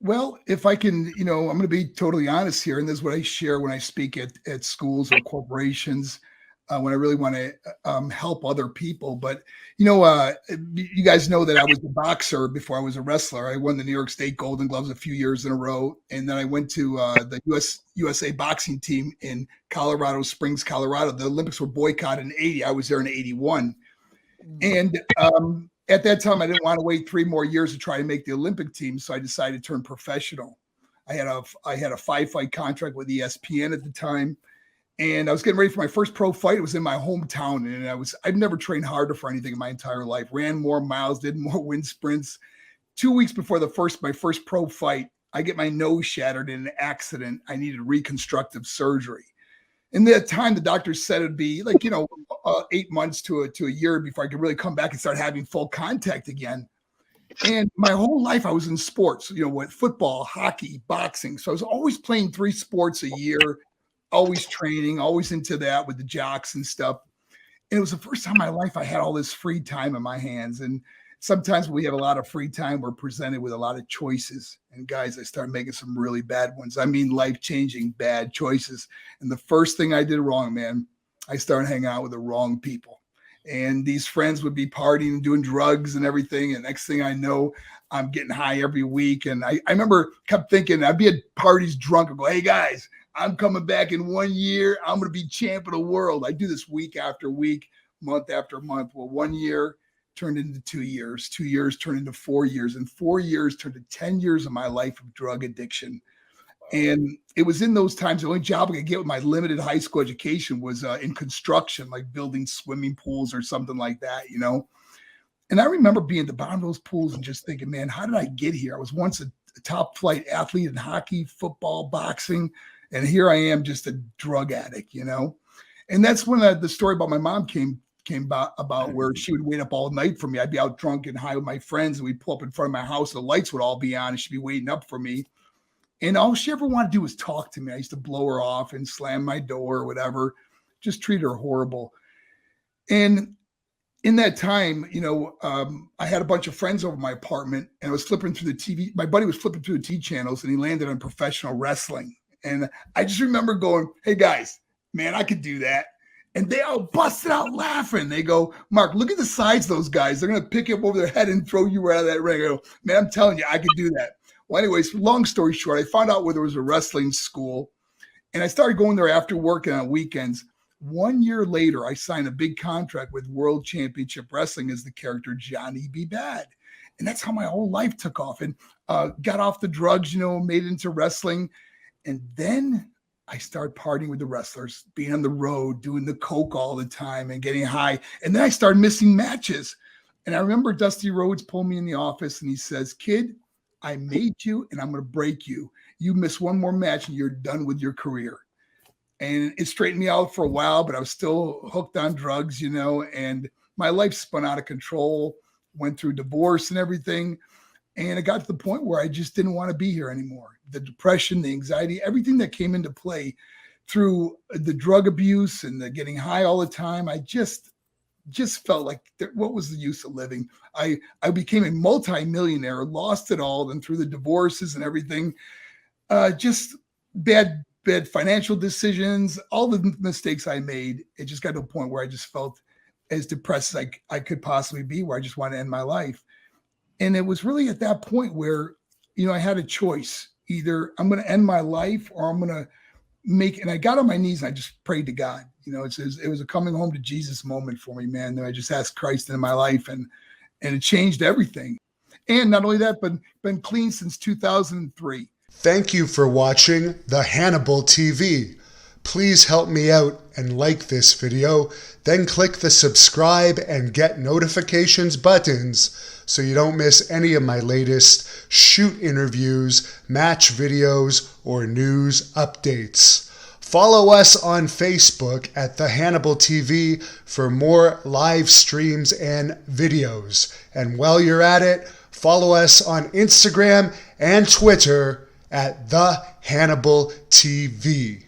Well, if I can, I'm going to be totally honest here, and this is what I share when I speak at schools or corporations, when I really want to help other people. But you guys know that I was a boxer before I was a wrestler. I won the New York State Golden Gloves a few years in a row, and then I went to the USA boxing team in Colorado Springs, Colorado. The Olympics were boycotted in '80. I was there in '81, and at that time, I didn't want to wait 3 more years to try to make the Olympic team, so I decided to turn professional. I had a 5-fight contract with ESPN at the time, and I was getting ready for my first pro fight. It was in my hometown, and I've never trained harder for anything in my entire life. Ran more miles, did more wind sprints. 2 weeks before my first pro fight, I get my nose shattered in an accident. I needed reconstructive surgery. In that time, the doctor said it'd be 8 months to a year before I could really come back and start having full contact again. And my whole life, I was in sports, with football, hockey, boxing. So I was always playing 3 sports a year, always training, always into that with the jocks and stuff. And it was the first time in my life I had all this free time in my hands. And sometimes when we have a lot of free time, we're presented with a lot of choices. And guys, I started making some really bad ones. I mean, life-changing bad choices. And the first thing I did wrong, man, I started hanging out with the wrong people. And these friends would be partying and doing drugs and everything. And next thing I know, I'm getting high every week. And I remember kept thinking, I'd be at parties drunk and go, hey guys, I'm coming back in 1 year. I'm going to be champ of the world. I do this week after week, month after month. Well, 1 year turned into 2 years, 2 years turned into 4 years, and 4 years turned to 10 years of my life of drug addiction. And it was in those times, the only job I could get with my limited high school education was in construction, like building swimming pools or something like that, And I remember being at the bottom of those pools and just thinking, man, how did I get here? I was once a top flight athlete in hockey, football, boxing, and here I am just a drug addict, And that's when the story about my mom came about where she would wait up all night for me. I'd be out drunk and high with my friends, and we'd pull up in front of my house. The lights would all be on, and she'd be waiting up for me. And all she ever wanted to do was talk to me. I used to blow her off and slam my door or whatever, just treat her horrible. And in that time, I had a bunch of friends over my apartment, and I was flipping through the TV. My buddy was flipping through the T channels, and he landed on professional wrestling. And I just remember going, hey guys, man, I could do that. And they all busted out laughing. They go, Mark, look at the size of those guys. They're going to pick you up over their head and throw you right out of that ring. I go, man, I'm telling you, I could do that. Well, anyways, long story short, I found out where there was a wrestling school, and I started going there after work and on weekends. 1 year later, I signed a big contract with World Championship Wrestling as the character Johnny B. Bad. And that's how my whole life took off, and got off the drugs, made it into wrestling. And then I started partying with the wrestlers, being on the road, doing the coke all the time and getting high. And then I started missing matches. And I remember Dusty Rhodes pulled me in the office and he says, kid, I made you and I'm going to break you. You miss one more match and you're done with your career. And it straightened me out for a while, but I was still hooked on drugs, and my life spun out of control, went through divorce and everything. And it got to the point where I just didn't want to be here anymore. The depression, the anxiety, everything that came into play through the drug abuse and the getting high all the time, I just felt like, what was the use of living? I became a multimillionaire, lost it all, and through the divorces and everything, just bad financial decisions, all the mistakes I made. It just got to a point where I just felt as depressed as I could possibly be, where I just wanted to end my life. And it was really at that point where, I had a choice. Either I'm going to end my life or I'm going to and I got on my knees and I just prayed to God. It was a coming home to Jesus moment for me, man. I just asked Christ in my life, and it changed everything. And not only that, but been clean since 2003. Thank you for watching the Hannibal TV. Please help me out and like this video, then click the subscribe and get notifications buttons so you don't miss any of my latest shoot interviews, match videos, or news updates. Follow us on Facebook at the Hannibal TV for more live streams and videos. And while you're at it, follow us on Instagram and Twitter at the Hannibal TV.